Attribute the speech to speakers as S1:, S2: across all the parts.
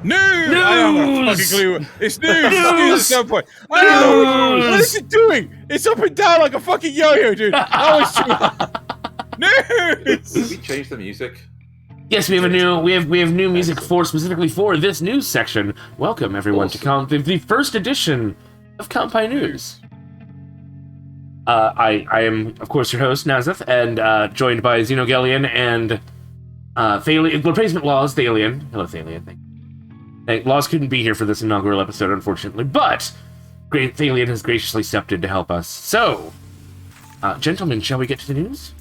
S1: News! I don't have a fucking clue. It's news! News at some point. I don't know. What is it doing? It's up and down like a fucking yo-yo, dude. Oh, it's too News!
S2: Did we change the music?
S3: Yes, we have new music specifically for this news section. Welcome everyone to the first edition of Kanpai News. I am of course your host Nasuth, and joined by Xenogelion and Thaylien, replacement Loz, Thaylien. Hello Thaylien. Loz couldn't be here for this inaugural episode, unfortunately, but great Thaylien has graciously stepped in to help us. So, gentlemen, shall we get to the news?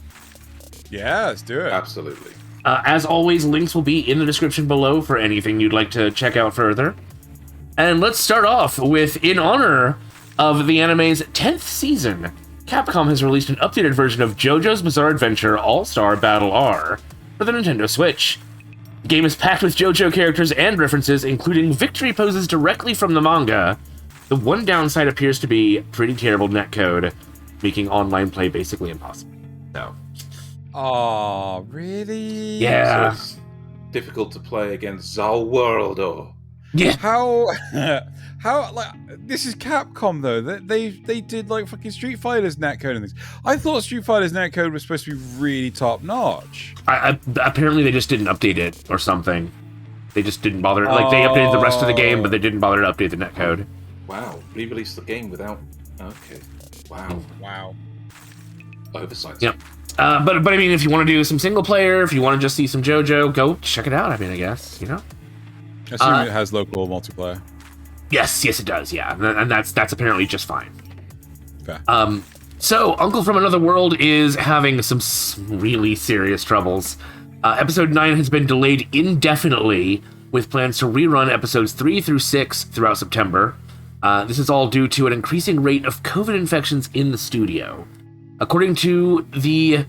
S1: Yeah, let's do it.
S2: Absolutely.
S3: As always, links will be in the description below for anything you'd like to check out further. And let's start off with, in honor of the anime's 10th season, Capcom has released an updated version of JoJo's Bizarre Adventure All-Star Battle R for the Nintendo Switch. The game is packed with JoJo characters and references, including victory poses directly from the manga. The one downside appears to be pretty terrible netcode, making online play basically impossible. So...
S1: Oh, really?
S3: Yeah.
S2: So it's difficult to play against the world, or
S3: yeah.
S1: How like this is Capcom though. They did like fucking Street Fighter's netcode and things. I thought Street Fighter's netcode was supposed to be really top notch.
S3: Apparently they just didn't update it or something. They just didn't bother. Like they updated the rest of the game, but they didn't bother to update the netcode.
S2: wow, re-released the game without. Okay,
S1: Wow.
S2: Oversight.
S3: Yep. But I mean, if you want to do some single player, if you want to just see some JoJo, go check it out. I mean, I guess, you know.
S1: Assuming it has local multiplayer.
S3: Yes, it does. Yeah, and that's apparently just fine.
S1: Fair.
S3: So Uncle from Another World is having some really serious troubles. Episode 9 has been delayed indefinitely, with plans to rerun episodes 3 through 6 throughout September. This is all due to an increasing rate of COVID infections in the studio. According to the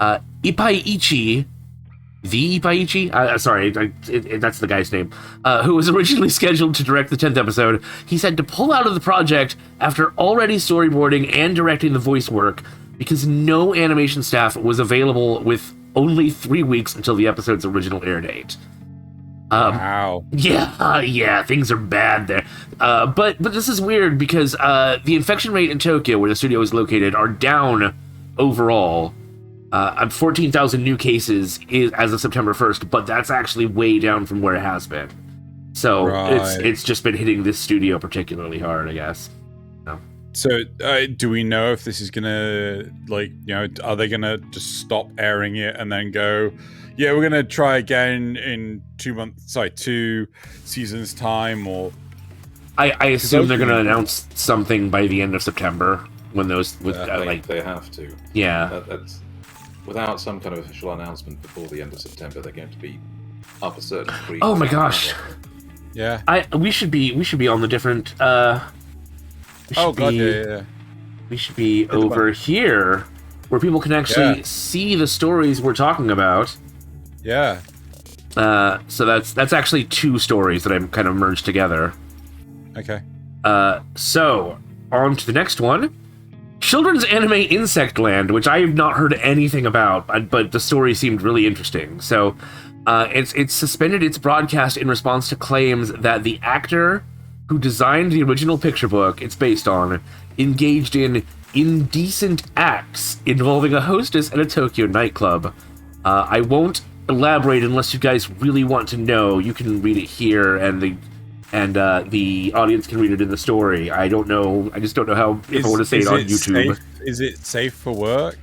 S3: Ippaiichi, that's the guy's name, who was originally scheduled to direct the 10th episode, he said to pull out of the project after already storyboarding and directing the voice work because no animation staff was available with only 3 weeks until the episode's original air date.
S1: Wow.
S3: Yeah, things are bad there. But this is weird because the infection rate in Tokyo, where the studio is located, are down overall. 14,000 new cases as of September 1st, but that's actually way down from where it has been. So it's just been hitting this studio particularly hard, I guess. No.
S1: So do we know if this is gonna, like, you know, are they gonna just stop airing it and then go, yeah, we're gonna try again in 2 seasons time, or
S3: I assume they're gonna announce something by the end of September when those
S2: they have to.
S3: Yeah.
S2: That's without some kind of official announcement before the end of September, they're going to be up a certain degree.
S3: Oh my gosh.
S1: Yeah.
S3: We should be on the different. We should be over here where people can actually see the stories we're talking about.
S1: Yeah.
S3: So that's actually 2 stories that I'm kind of merged together.
S1: Okay.
S3: So on to the next one. Children's anime Insectland, which I have not heard anything about, but the story seemed really interesting. So it's suspended its broadcast in response to claims that the actor who designed the original picture book it's based on engaged in indecent acts involving a hostess at a Tokyo nightclub. I won't elaborate unless you guys really want to know. You can read it here, and the audience can read it in the story. I don't know. I just don't know how if I want to say it on YouTube.
S1: Is it safe for work?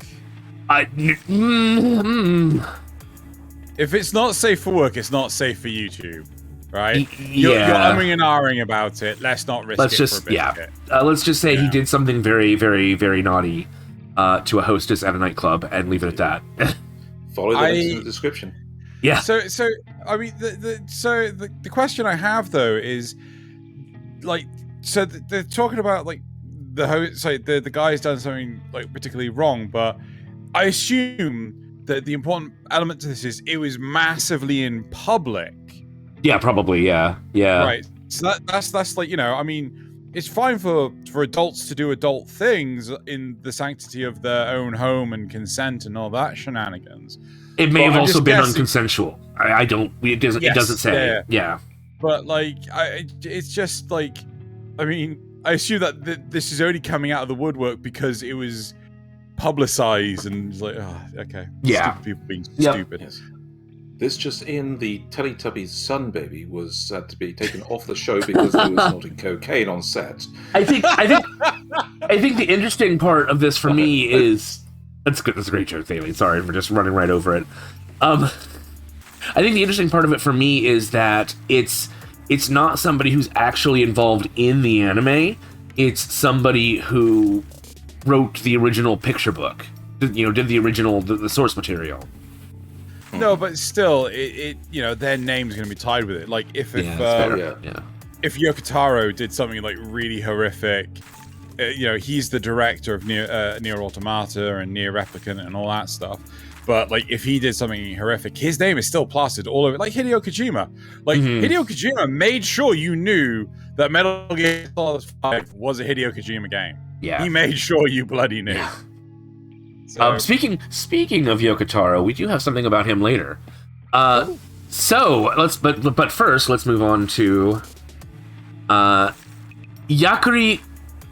S1: If it's not safe for work, it's not safe for YouTube, right? You're umming and ahhing about it. Let's not risk it for a biscuit.
S3: Let's just say he did something very, very, very naughty to a hostess at a nightclub, and leave it at that.
S2: Follow the links in the description.
S3: Yeah.
S1: So I mean, the question I have though is, like, so they're talking about like the host, so the guy's done something like particularly wrong, but I assume that the important element to this is it was massively in public.
S3: Yeah, probably. Yeah.
S1: Right. So that's like, you know, I mean, it's fine for adults to do adult things in the sanctity of their own home and consent and all that shenanigans.
S3: It may have also been unconsensual. I don't. It doesn't.
S1: Yes,
S3: It doesn't say. Yeah.
S1: but like, it's just like, I mean, I assume that this is only coming out of the woodwork because it was publicized and it's like, oh, okay,
S3: Yeah.
S1: stupid people being
S3: Yep.
S1: stupid.
S2: Yes. This just in, the Teletubbies son baby was had to be taken off the show because he was snorting cocaine on set.
S3: I think the interesting part of this for me is that's good. That's a great joke, Thaylien. Sorry for just running right over it. I think the interesting part of it for me is that it's not somebody who's actually involved in the anime. It's somebody who wrote the original picture book. Did the original the source material.
S1: No, but still, it their name's going to be tied with it. Like if Yoko Taro did something like really horrific, he's the director of Nier Automata and Nier Replicant and all that stuff. But like if he did something horrific, his name is still plastered all over. Like Hideo Kojima. Like Hideo Kojima made sure you knew that Metal Gear Solid 5 was a Hideo Kojima game.
S3: Yeah,
S1: he made sure you bloody knew.
S3: Yeah.
S1: So,
S3: speaking of Yoko Taro, we do have something about him later. So but first let's move on to Yakuri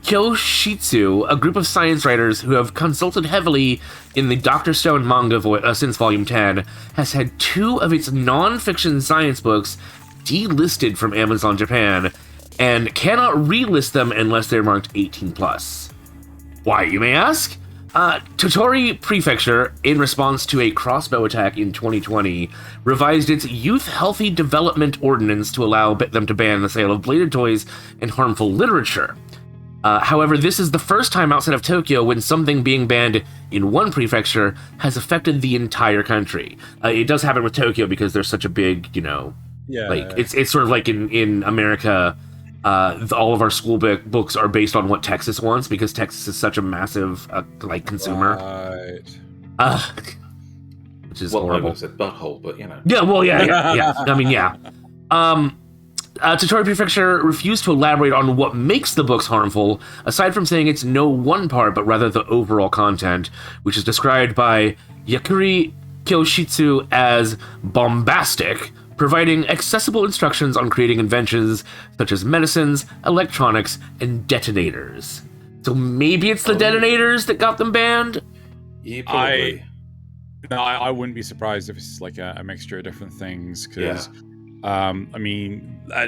S3: Kyoshitsu, a group of science writers who have consulted heavily in the Dr. Stone manga since Volume 10, has had 2 of its non-fiction science books delisted from Amazon Japan, and cannot relist them unless they're marked 18+. Why, you may ask? Tottori Prefecture, in response to a crossbow attack in 2020, revised its Youth Healthy Development Ordinance to allow them to ban the sale of bladed toys and harmful literature. However, this is the first time outside of Tokyo when something being banned in one prefecture has affected the entire country. It does happen with Tokyo because there's such a big, it's sort of like in America. All of our school books are based on what Texas wants because Texas is such a massive consumer.
S1: Right.
S3: Which is
S2: I
S3: horrible.
S2: would have said butthole, but
S3: Yeah, well, yeah. I mean, yeah. Tottori Prefecture refused to elaborate on what makes the books harmful, aside from saying it's no one part, but rather the overall content, which is described by Yakuri Kyoshitsu as bombastic, providing accessible instructions on creating inventions such as medicines, electronics, and detonators. So maybe it's the detonators that got them banned?
S2: Yeah, probably.
S1: I wouldn't be surprised if it's like a mixture of different things, because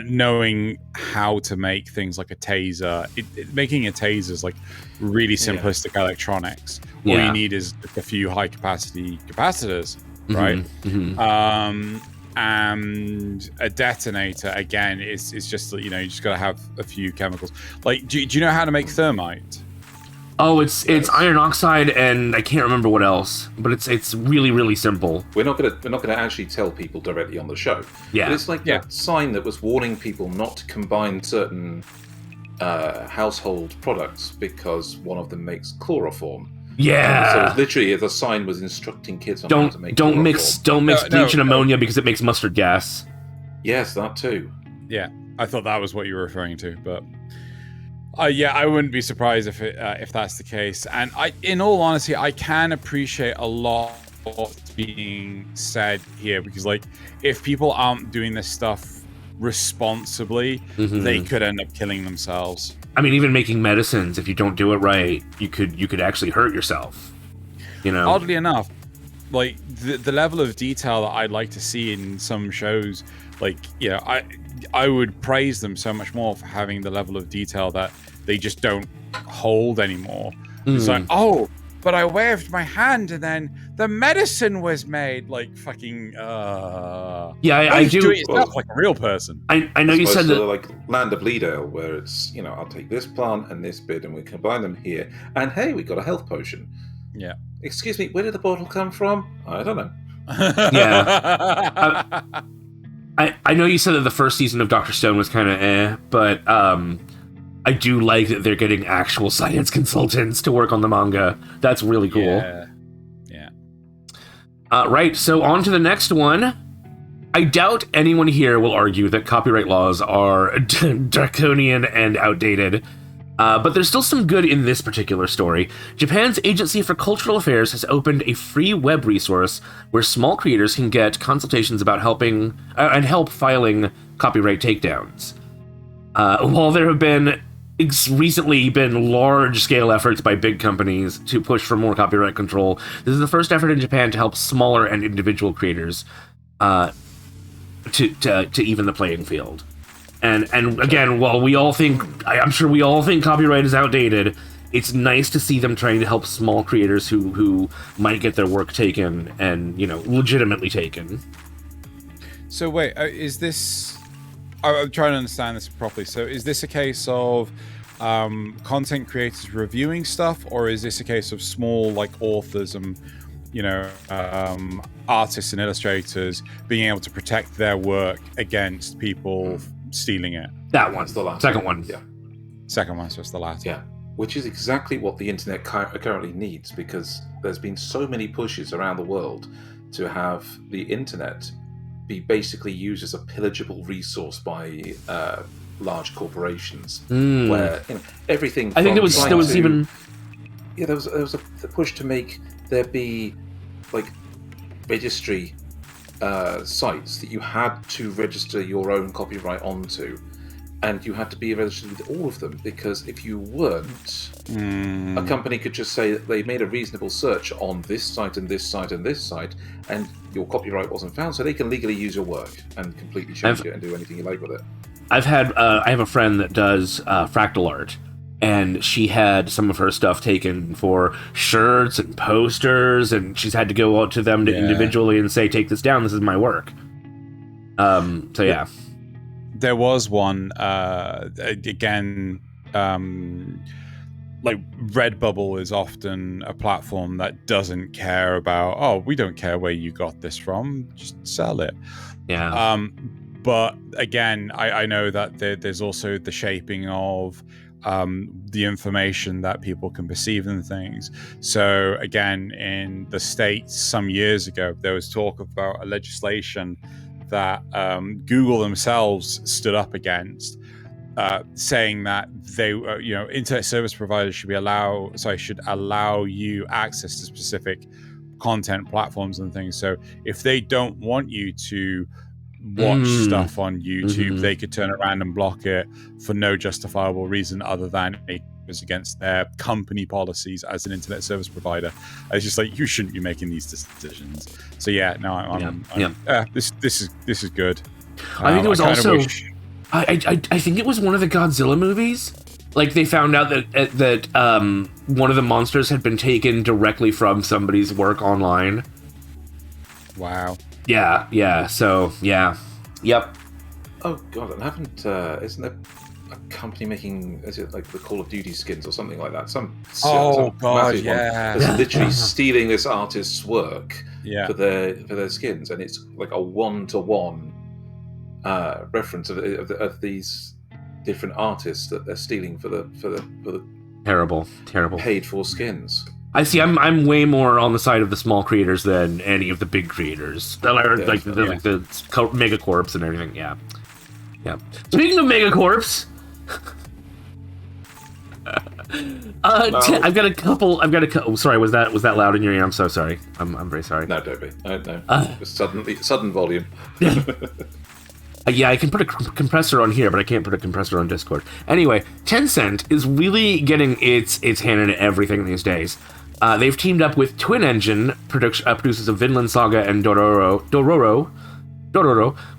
S1: knowing how to make things like a taser, making a taser is like really simplistic electronics. All you need is a few high capacity capacitors, right? And a detonator, again, is just you just gotta have a few chemicals. Like, do you know how to make thermite?
S3: Oh, it's iron oxide and I can't remember what else, but it's really, really simple.
S2: We're not gonna actually tell people directly on the show.
S3: Yeah,
S2: but it's like that sign that was warning people not to combine certain household products because one of them makes chloroform.
S3: Yeah.
S2: So literally, the sign was instructing kids on how to make
S3: don't mix bleach and ammonia because it makes mustard gas.
S2: Yes, that too.
S1: Yeah, I thought that was what you were referring to, but I wouldn't be surprised if that's the case. And in all honesty, I can appreciate a lot of what's being said here, because like if people aren't doing this stuff responsibly, they could end up killing themselves.
S3: I mean, even making medicines, if you don't do it right, you could actually hurt yourself.
S1: Oddly enough, like the level of detail that I'd like to see in some shows, like I would praise them so much more for having the level of detail that they just don't hold anymore. It's like, oh, but I waved my hand and then the medicine was made. Like fucking
S3: I do
S1: it yourself like a real person.
S3: I know you said that,
S2: like Land of Leadale, where it's I'll take this plant and this bit and we combine them here, and hey, we got a health potion.
S1: Yeah. Excuse
S2: me, where did the bottle come from? I don't know.
S3: Yeah. I know you said that the first season of Dr. Stone was kind of but I do like that they're getting actual science consultants to work on the manga. That's really cool.
S1: Yeah.
S3: Right, so on to the next one. I doubt anyone here will argue that copyright laws are draconian and outdated. But there's still some good in this particular story. Japan's Agency for Cultural Affairs has opened a free web resource where small creators can get consultations about help filing copyright takedowns. While there have been recently been large-scale efforts by big companies to push for more copyright control, this is the first effort in Japan to help smaller and individual creators to even the playing field. And again, while I'm sure we all think copyright is outdated, it's nice to see them trying to help small creators who might get their work taken and, legitimately taken.
S1: So wait, is this... I'm trying to understand this properly. So is this a case of content creators reviewing stuff, or is this a case of small, like, authors and, artists and illustrators being able to protect their work against people stealing it?
S3: That one.
S2: That's the latter.
S3: Second one.
S2: Yeah.
S1: Second one, so it's the latter.
S2: Yeah. Which is exactly what the internet currently needs, because there's been so many pushes around the world to have the internet be basically used as a pillageable resource by large corporations, where everything.
S3: I think there was even
S2: there was a push to make there be like registry sites that you had to register your own copyright onto, and you had to be registered with all of them, because if you weren't, a company could just say that they made a reasonable search on this site and this site and this site, and your copyright wasn't found, so they can legally use your work and completely change it and do anything you like with it.
S3: I have a friend that does fractal art, and she had some of her stuff taken for shirts and posters, and she's had to go out to them individually and say, take this down, this is my work. So yeah.
S1: There was one, again, like Redbubble is often a platform that doesn't care about, oh, we don't care where you got this from, just sell it.
S3: Yeah.
S1: But again, I know that there's also the shaping of the information that people can perceive in things. So again, in the States some years ago, there was talk about a legislation that Google themselves stood up against, saying that they, internet service providers should allow you access to specific content platforms and things. So if they don't want you to watch stuff on YouTube, they could turn around and block it for no justifiable reason other than it was against their company policies as an internet service provider. It's just like, you shouldn't be making these decisions. So yeah, no, this is good.
S3: I think it was also. I think it was one of the Godzilla movies. Like, they found out that one of the monsters had been taken directly from somebody's work online.
S1: Wow.
S3: Yeah. So yeah. Yep.
S2: Oh god, and isn't there a company making, is it like the Call of Duty skins or something like that? Some
S1: god, yeah.
S2: That's literally stealing this artist's work
S1: for
S2: their skins, and it's like a 1-to-1 reference of these different artists that they're stealing for the
S3: terrible
S2: paid for skins.
S3: I see. I'm way more on the side of the small creators than any of the big creators, like the megacorps and everything. Yeah. Speaking of megacorps, I've got a couple. Oh, sorry, was that loud in your ear? I'm so sorry. I'm very sorry.
S2: No, don't be. No. Sudden volume.
S3: Yeah, I can put a compressor on here, but I can't put a compressor on Discord. Anyway, Tencent is really getting its hand into everything these days. They've teamed up with Twin Engine, producers of Vinland Saga and Dororo,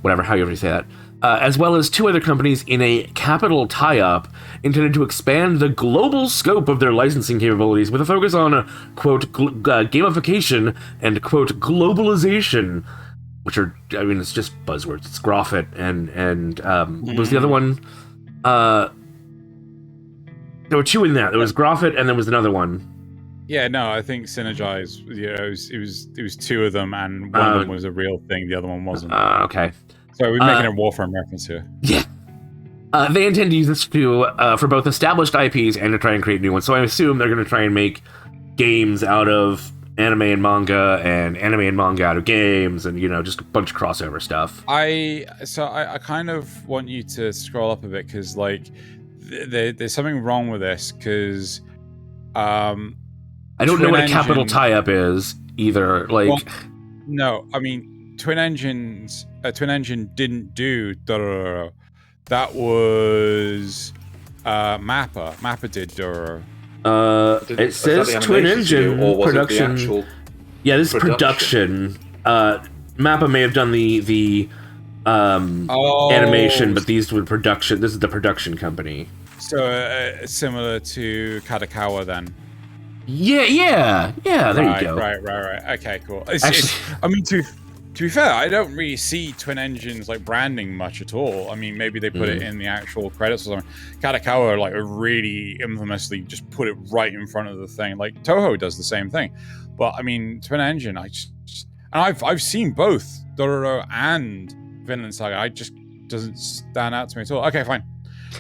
S3: whatever, however you say that, as well as two other companies in a capital tie-up intended to expand the global scope of their licensing capabilities with a focus on, quote, gamification and, quote, globalization, which are, I mean, it's just buzzwords. It's Graphic and what was the other one? There were two in that. There was Graphic and there was another one.
S1: Yeah, no, I think Synergize. It was two of them, and one of them was a real thing. The other one wasn't.
S3: Okay.
S1: So we're making a Warframe reference here.
S3: Yeah. They intend to use this for both established IPs and to try and create new ones. So I assume they're going to try and make games out of anime and manga out of games, and just a bunch of crossover stuff. I
S1: kind of want you to scroll up a bit, because like there's something wrong with this, because
S3: I don't know what a capital tie-up is either. Like,
S1: no, I mean, Twin Engine didn't do Dororo. That was Mappa. Mappa did Dororo.
S3: It says Twin Engine production. Yeah, this is production. Mappa may have done the animation, but these were production. This is the production company.
S1: So similar to Kadokawa then.
S3: Yeah. There you go.
S1: Right. Okay, cool. I mean, to be fair, I don't really see Twin Engines like branding much at all. I mean, maybe they put it in the actual credits or something. Kadokawa like really infamously just put it right in front of the thing. Like Toho does the same thing. But I mean, Twin Engine, and I've seen both Dororo and Vinland Saga. I just doesn't stand out to me at all. Okay, fine.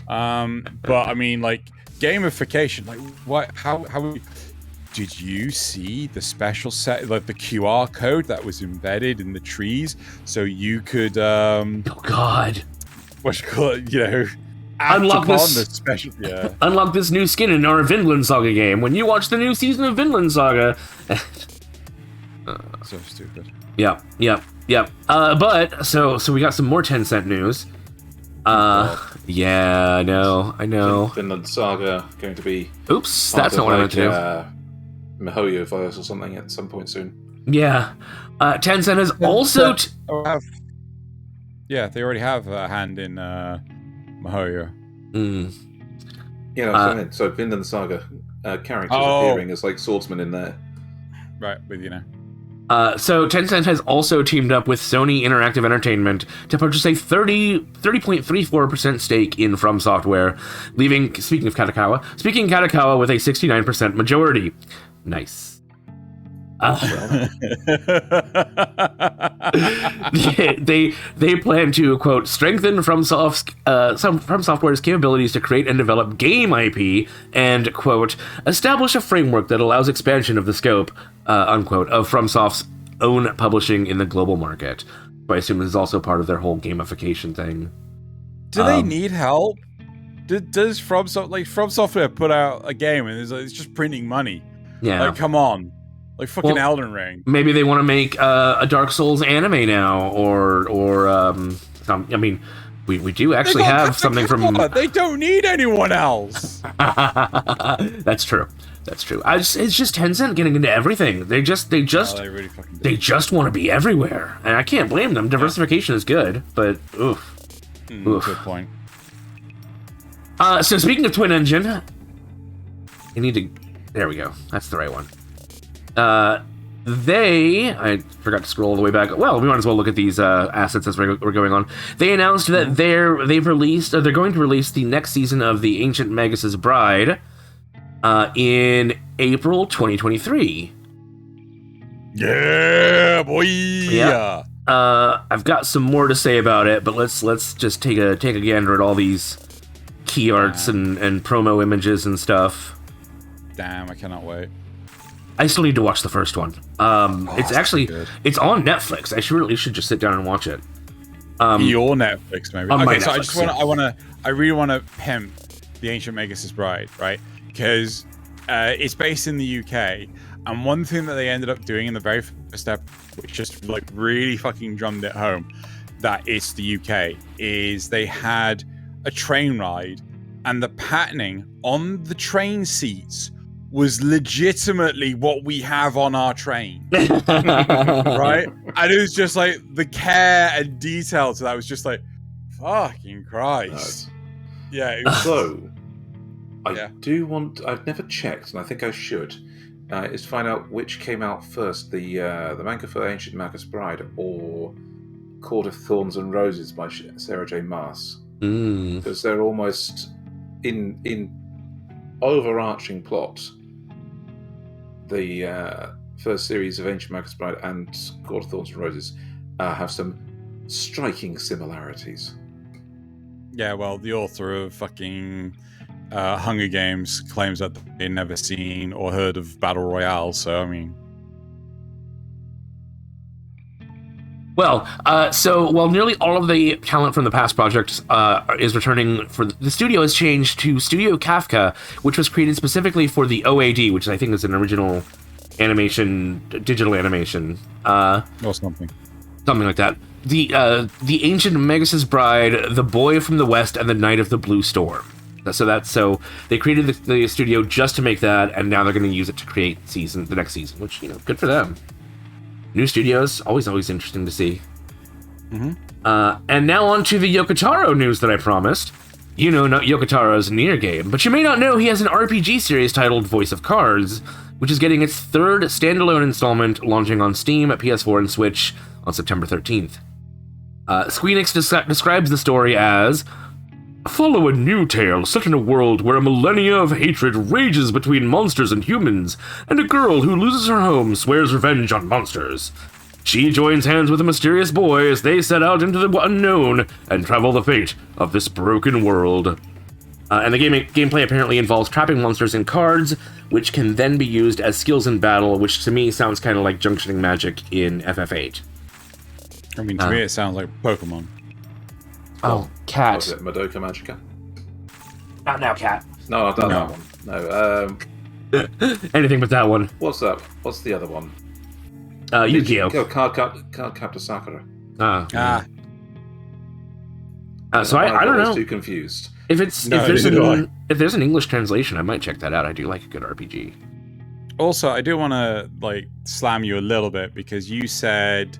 S1: But I mean, like gamification, like what? How? Did you see the special set, like the QR code that was embedded in the trees, so you could
S3: oh God,
S1: what you call it?
S3: Unlock this
S1: the special. Yeah.
S3: Unlock this new skin in our Vinland Saga game when you watch the new season of Vinland Saga.
S1: So stupid.
S3: Yep. But so we got some more Tencent news. Yeah, I know.
S2: Vinland Saga going to be.
S3: Oops, that's not what I meant to do.
S2: MiHoYo verse or something at some point soon.
S3: Yeah, Tencent has also.
S1: They already have a hand in MiHoYo.
S2: Yeah, so Vinland Saga characters appearing as like swordsmen in there.
S1: Right, with you now.
S3: So Tencent has also teamed up with Sony Interactive Entertainment to purchase a 30.34% stake in FromSofware, speaking Kadokawa with a 69% majority. Nice. They plan to, quote, strengthen FromSofware's capabilities to create and develop game IP and, quote, establish a framework that allows expansion of the scope, unquote, of FromSoft's own publishing in the global market. So I assume this is also part of their whole gamification thing.
S1: Do they need help? Does FromSofware put out a game and it's just printing money?
S3: Yeah.
S1: Like, come on. Like fucking Elden Ring.
S3: Maybe they want to make a Dark Souls anime now, or some. I mean, we do actually have something from.
S1: They don't need anyone else.
S3: That's true. It's just Tencent getting into everything. They just
S1: they really fucking do.
S3: They just want to be everywhere, and I can't blame them. Diversification is good, but oof.
S1: Good point.
S3: So speaking of Twin Engine, you need to. There we go. That's the right one. I forgot to scroll all the way back. Well, we might as well look at these assets as we're going on. They announced that they're going to release the next season of The Ancient Magus' Bride in April 2023.
S1: Yeah, boy.
S3: Yeah. I've got some more to say about it, but let's just take a gander at all these key arts and promo images and stuff.
S1: Damn, I cannot wait.
S3: I still need to watch the first one. It's on Netflix. I should just sit down and watch it.
S1: Your Netflix, maybe.
S3: Okay,
S1: so
S3: Netflix,
S1: I really want to pimp The Ancient Magus' Bride, right? Because it's based in the UK, and one thing that they ended up doing in the very first step, which just like really fucking drummed it home, that it's the UK, is they had a train ride, and the patterning on the train seats was legitimately what we have on our train. Right? And it was just like the care and detail to that was just like, fucking Christ. Yeah. It was,
S2: so, I've never checked, and I think I should, is to find out which came out first, the manga for Ancient Magus' Bride or Court of Thorns and Roses by Sarah J. Maas. Because they're almost in overarching plot. The first series of Ancient Magus' Bride and Court of Thorns and Roses have some striking similarities.
S1: Yeah, well, the author of fucking Hunger Games claims that they've never seen or heard of Battle Royale, so I mean...
S3: Well, while nearly all of the talent from the past projects is returning, the studio has changed to Studio Kafka, which was created specifically for the OAD, which I think is an original digital animation.
S1: Or something.
S3: something like that. The Ancient Magus' Bride, The Boy from the West, and The Night of the Blue Storm. So they created the studio just to make that, and now they're going to use it to create the next season, which, good for them. New studios, always interesting to see. And now on to the Yoko Taro news that I promised. Yoko Taro's Nier game, but you may not know he has an RPG series titled Voice of Cards, which is getting its third standalone installment, launching on Steam, PS4, and Switch on September 13th. Squeenix describes the story as: follow a new tale set in a world where a millennia of hatred rages between monsters and humans, and a girl who loses her home swears revenge on monsters. She joins hands with a mysterious boy as they set out into the unknown and travel the fate of this broken world. And the gameplay apparently involves trapping monsters in cards, which can then be used as skills in battle, which to me sounds kind of like junctioning magic in FF8.
S1: I mean, to me it sounds like Pokemon.
S3: Oh, Cat.
S2: Was it Madoka Magica?
S3: Not now, Cat.
S2: No, I've done that one. No.
S3: Anything but that one.
S2: What's that? What's the other one?
S3: Yu-Gi-Oh!
S2: Card Captor Sakura.
S3: So I don't know.
S2: Too confused.
S3: If there's an English translation, I might check that out. I do like a good RPG.
S1: Also, I do want to slam you a little bit because you said,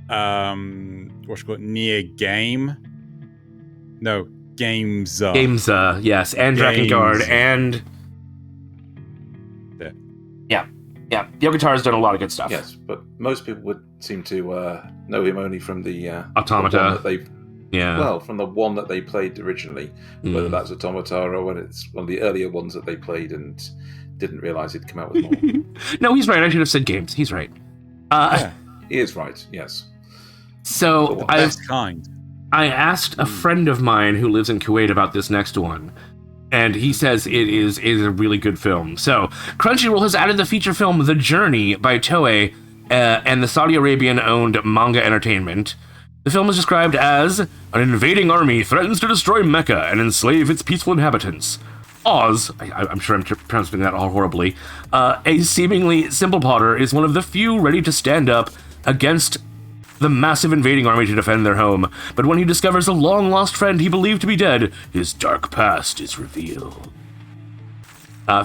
S1: what's it called, Nier game? No, games.
S3: Games, yes, and Drakengard, and yeah. Yoko Taro's done a lot of good stuff.
S2: Yes, but most people would seem to know him only from the
S3: Automata.
S2: From the one that they played originally, whether that's Automata or it's one of the earlier ones that they played and didn't realize he'd come out with more.
S3: No, he's right. I should have said games. He's right.
S2: He is right. Yes.
S3: So I asked a friend of mine who lives in Kuwait about this next one, and he says it is a really good film. So Crunchyroll has added the feature film The Journey by Toei and the Saudi Arabian-owned Manga Entertainment. The film is described as an invading army threatens to destroy Mecca and enslave its peaceful inhabitants. Oz, I'm sure I'm pronouncing that all horribly, a seemingly simple potter is one of the few ready to stand up against the massive invading army to defend their home. But when he discovers a long-lost friend he believed to be dead, his dark past is revealed.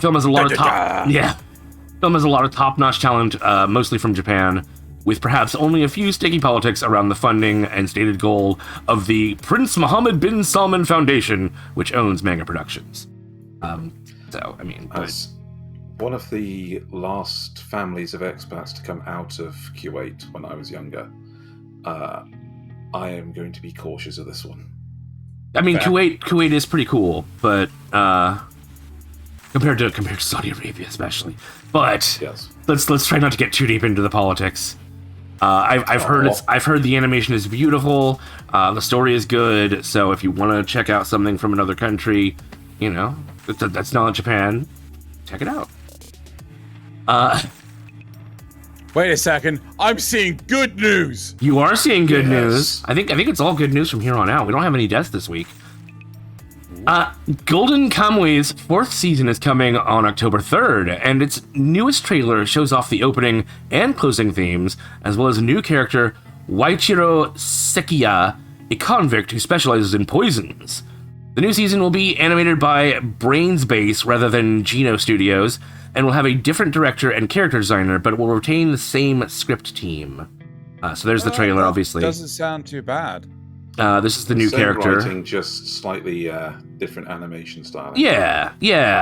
S3: Film has a lot of top-notch talent, mostly from Japan, with perhaps only a few sticky politics around the funding and stated goal of the Prince Mohammed bin Salman Foundation, which owns Manga Productions.
S2: As one of the last families of expats to come out of Kuwait when I was younger, I am going to be cautious of this one.
S3: I mean, Kuwait is pretty cool, but compared to Saudi Arabia, especially. But
S2: yes.
S3: let's try not to get too deep into the politics. I've heard the animation is beautiful. The story is good. So if you want to check out something from another country, that's not Japan, check it out.
S1: Wait a second. I'm seeing good news.
S3: You are seeing good news. I think it's all good news from here on out. We don't have any deaths this week. Golden Kamuy's 4th season is coming on October 3rd, and its newest trailer shows off the opening and closing themes, as well as a new character, Waichiro Sekiya, a convict who specializes in poisons. The new season will be animated by Brainsbase rather than Geno Studios, and will have a different director and character designer, but it will retain the same script team. So there's the trailer, obviously.
S1: Doesn't sound too bad.
S3: This is the new character.
S2: Writing, just slightly different animation style.
S3: Yeah.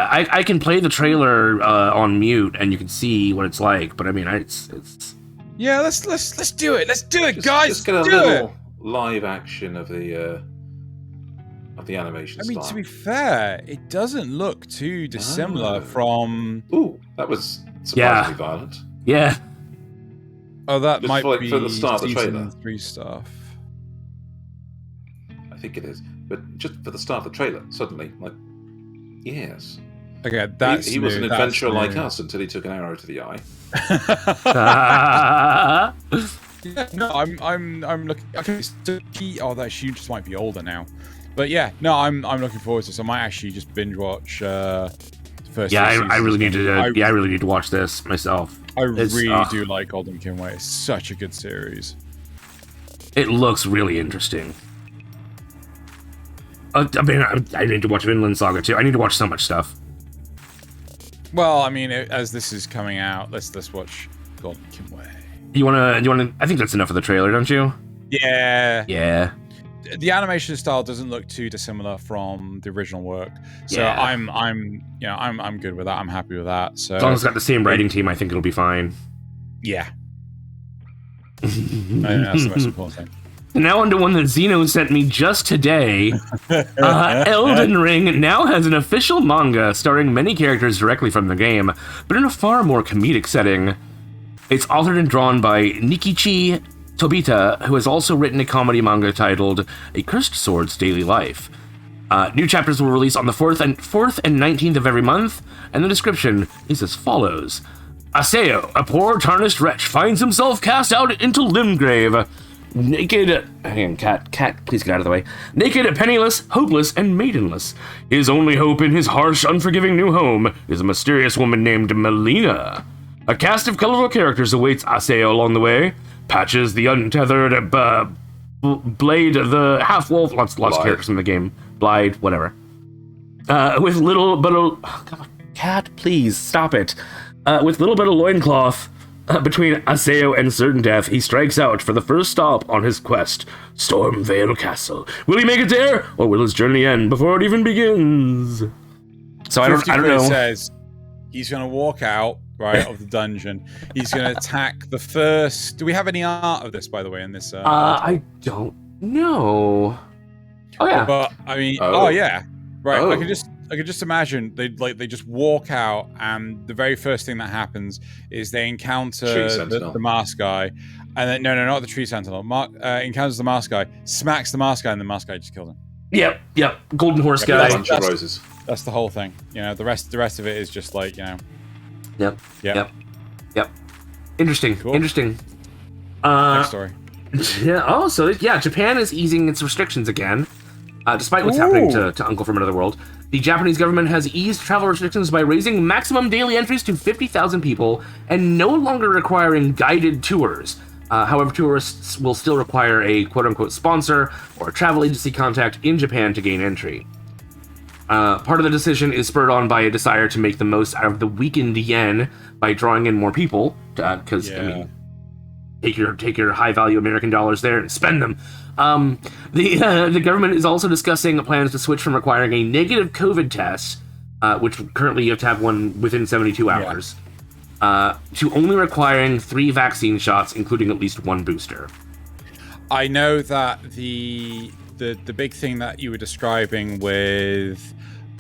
S3: I can play the trailer on mute, and you can see what it's like. But I mean, it's.
S1: Yeah, let's do it. Let's do it, guys.
S2: Just get a little live action of the animation style.
S1: I mean, to be fair, it doesn't look too dissimilar from.
S2: Ooh, that was surprisingly violent.
S3: Yeah.
S1: Oh, that
S2: just
S1: might be
S2: for the start of the trailer.
S1: 3 stuff.
S2: I think it is, but just for the start of the trailer, suddenly, yes.
S1: Okay, that's
S2: he was an adventurer like us until he took an arrow to the eye.
S1: Yeah, no, I'm looking. Okay, so she just might be older now, but yeah, no, I'm looking forward to this. I might actually just binge watch the first.
S3: Yeah, I really need to. I really need to watch this myself.
S1: I really do like Golden Kinway. It's such a good series.
S3: It looks really interesting. I mean, I need to watch Vinland Saga too. I need to watch so much stuff.
S1: Well, I mean, as this is coming out, let's watch Golden Kamuy.
S3: You wanna? I think that's enough of the trailer, don't you?
S1: Yeah.
S3: Yeah.
S1: The animation style doesn't look too dissimilar from the original work, so
S3: Yeah.
S1: I'm good with that. I'm happy with that. So
S3: As long as it's got the same writing team, I think it'll be fine.
S1: yeah, I think that's the most important thing.
S3: Now onto one that Xeno sent me just today. Elden Ring now has an official manga starring many characters directly from the game, but in a far more comedic setting. It's authored and drawn by Nikichi Tobita, who has also written a comedy manga titled A Cursed Sword's Daily Life. New chapters will release on the 4th and 19th of every month, and the description is as follows. Aseo, a poor tarnished wretch, finds himself cast out into Limgrave. Naked, hang on, cat, please get out of the way. Naked, penniless, hopeless, and maidenless. His only hope in his harsh, unforgiving new home is a mysterious woman named Melina. A cast of colorful characters awaits Aseo along the way. Patches, the untethered, Blade, the half-wolf, lots of characters in the game. Blade, whatever. With little but a... Oh, God, cat, please, stop it. With little bit of loincloth between Aseo and certain death, he strikes out for the first stop on his quest, Stormvale Castle. Will he make it there, or will his journey end before it even begins? So I don't know.
S1: Says he's going to walk out, right, of the dungeon. He's going to attack the first... Do we have any art of this, by the way, in this?
S3: I don't know. Oh, yeah.
S1: But, I mean... Oh, yeah. Right,
S2: Oh.
S1: I could just imagine they just walk out, and the very first thing that happens is they encounter the masked guy, and then no, not the tree sentinel. Encounters the masked guy, smacks the masked guy, and the masked guy just kills him.
S3: Yep. Golden Horse guy.
S2: Bunch of roses.
S1: That's the whole thing. You know, the rest of it is just like, you know.
S3: Yep. Interesting.
S1: Cool.
S3: Interesting.
S1: Next story.
S3: Yeah. Oh, so yeah, Japan is easing its restrictions again, despite what's happening to Uncle from Another World. The Japanese government has eased travel restrictions by raising maximum daily entries to 50,000 people and no longer requiring guided tours. However, tourists will still require a quote-unquote sponsor or a travel agency contact in Japan to gain entry. Part of the decision is spurred on by a desire to make the most out of the weakened yen by drawing in more people, because, I mean, take your high-value American dollars there and spend them. The government is also discussing plans to switch from requiring a negative COVID test, which currently you have to have one within 72 hours, to only requiring 3 vaccine shots, including at least 1 booster.
S1: I know that the big thing that you were describing with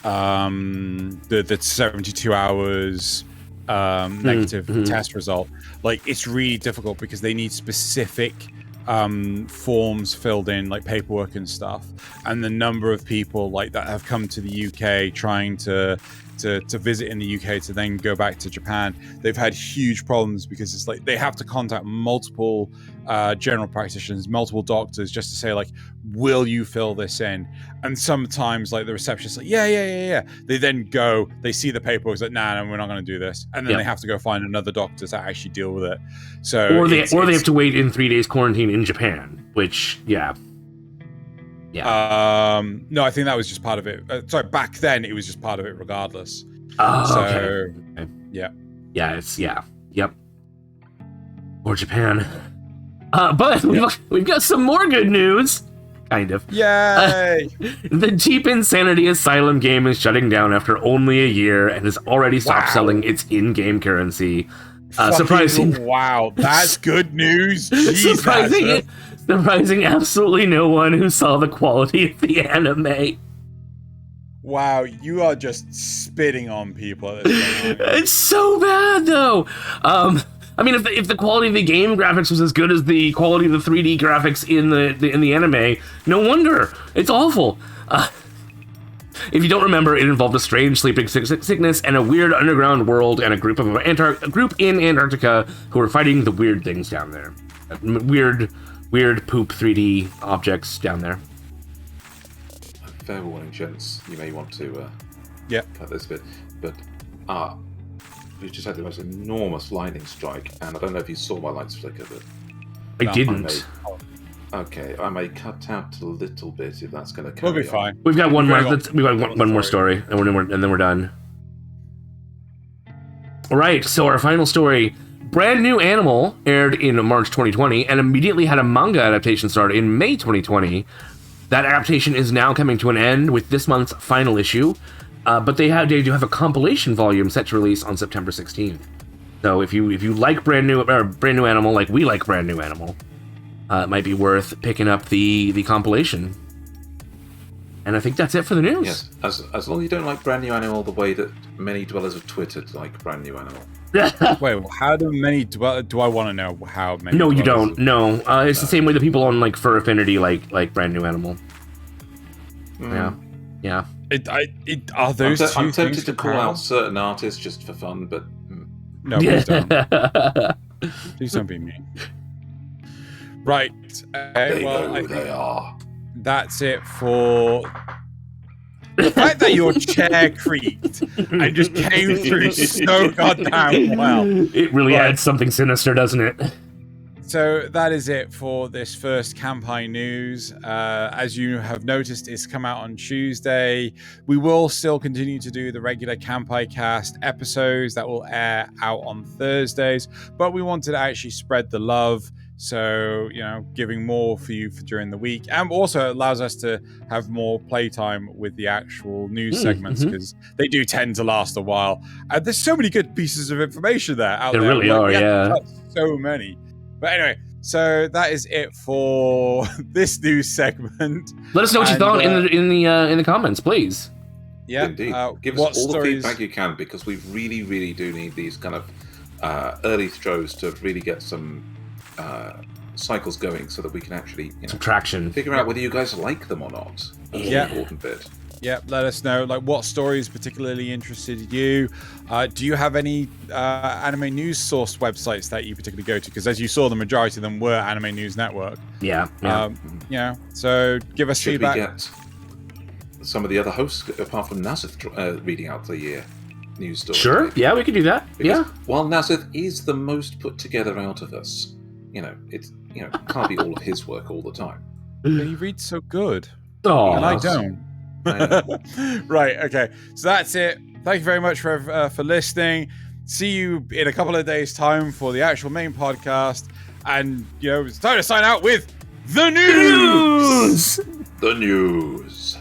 S1: the 72 hours negative test result, like, it's really difficult because they need specific forms filled in, like paperwork and stuff, and the number of people like that have come to the UK trying to visit in the UK to then go back to Japan, they've had huge problems because it's like they have to contact multiple general practitioners, multiple doctors, just to say, like, will you fill this in? And sometimes, like, the receptionist's like, yeah. They then go, they see the paperwork, it's like, nah, we're not going to do this, and then they have to go find another doctor to actually deal with it. So
S3: or they have to wait in 3 days quarantine in Japan, which no,
S1: I think that was just part of it. Sorry, back then it was just part of it, regardless.
S3: Okay.
S1: Yeah.
S3: Yep. Or Japan. But we've got some more good news. Kind of.
S1: Yay!
S3: The Deep Insanity Asylum game is shutting down after only a year and has already stopped selling its in-game currency. Surprising.
S1: Wow, that's good news. Jeez,
S3: surprising absolutely no one who saw the quality of the anime.
S1: Wow, you are just spitting on people at this point.
S3: It's so bad, though. I mean, if the quality of the game graphics was as good as the quality of the 3D graphics in the anime, no wonder. It's awful. If you don't remember, it involved a strange sleeping sickness and a weird underground world and a group in Antarctica who were fighting the weird things down there. Weird poop 3D objects down there.
S2: Fair warning, gents. You may want to cut this bit, but we just had the most enormous lightning strike, and I don't know if you saw my lights flicker, but
S3: I didn't.
S2: Okay, I may cut out a little bit if that's going to
S1: We'll
S2: carry
S1: be
S2: on.
S1: fine.
S3: We've got one more.
S1: Very
S3: We've got one more story, and then we're done. All right. So our final story: brand new Animal aired in March 2020, and immediately had a manga adaptation start in May 2020. That adaptation is now coming to an end with this month's final issue, but they do have a compilation volume set to release on September 16th. So if you like brand new Animal, like we like brand new Animal, it might be worth picking up the compilation. And I think that's it for the news.
S2: Yes, as long as you don't like brand new Animal the way that many dwellers of Twitter like brand new Animal.
S1: Wait, how do many do I want to know how many?
S3: No, you don't. No, it's the same way that people on like Fur Affinity like brand new Animal. Yeah.
S1: Are those two
S2: I'm tempted
S1: things
S2: to call
S1: comparable?
S2: out certain artists just for fun, but
S1: No, please don't. Please don't be mean. Right.
S2: they
S1: Well,
S2: know
S1: I
S2: who they are.
S1: that's it for the fact that your chair creaked and just came through so goddamn well.
S3: It really
S1: Right.
S3: adds something sinister, doesn't it?
S1: So that is it for this first Kanpai news. As you have noticed, it's come out on Tuesday. We will still continue to do the regular Kanpai Cast episodes that will air out on Thursdays, but we wanted to actually spread the love. So, giving more for you for during the week, and also allows us to have more playtime with the actual news segments, because they do tend to last a while. And there's so many good pieces of information there out
S3: There
S1: there.
S3: really are,
S1: we have
S3: yeah.
S1: touched so many. But anyway, so that is it for this news segment.
S3: Let us know what you
S1: And,
S3: thought in the comments, please.
S1: Yeah,
S2: Indeed. Give
S1: what
S2: us all
S1: stories?
S2: the feedback you can, because we really, really do need these kind of early throws to really get some cycles going, so that we can actually
S3: Subtraction.
S2: figure out whether you guys like them or not. That's
S1: Yeah.
S2: the important bit.
S1: Yeah, let us know what stories particularly interested you. Do you have any anime news source websites that you particularly go to? Because as you saw, the majority of them were Anime News Network.
S3: Yeah.
S1: So give us
S2: Should
S1: feedback.
S2: we get some of the other hosts, apart from Nasuth, reading out the news story?
S3: Sure. Yeah, we could do that.
S2: Because while Nasuth is the most put together out of us, it can't be all of his work all the time.
S1: But he reads so good,
S3: Oh,
S1: and I
S2: yes.
S1: don't.
S2: I know.
S1: Right. Okay. So that's it. Thank you very much for listening. See you in a couple of days' time for the actual main podcast, and it's time to sign out with the news.
S2: The news.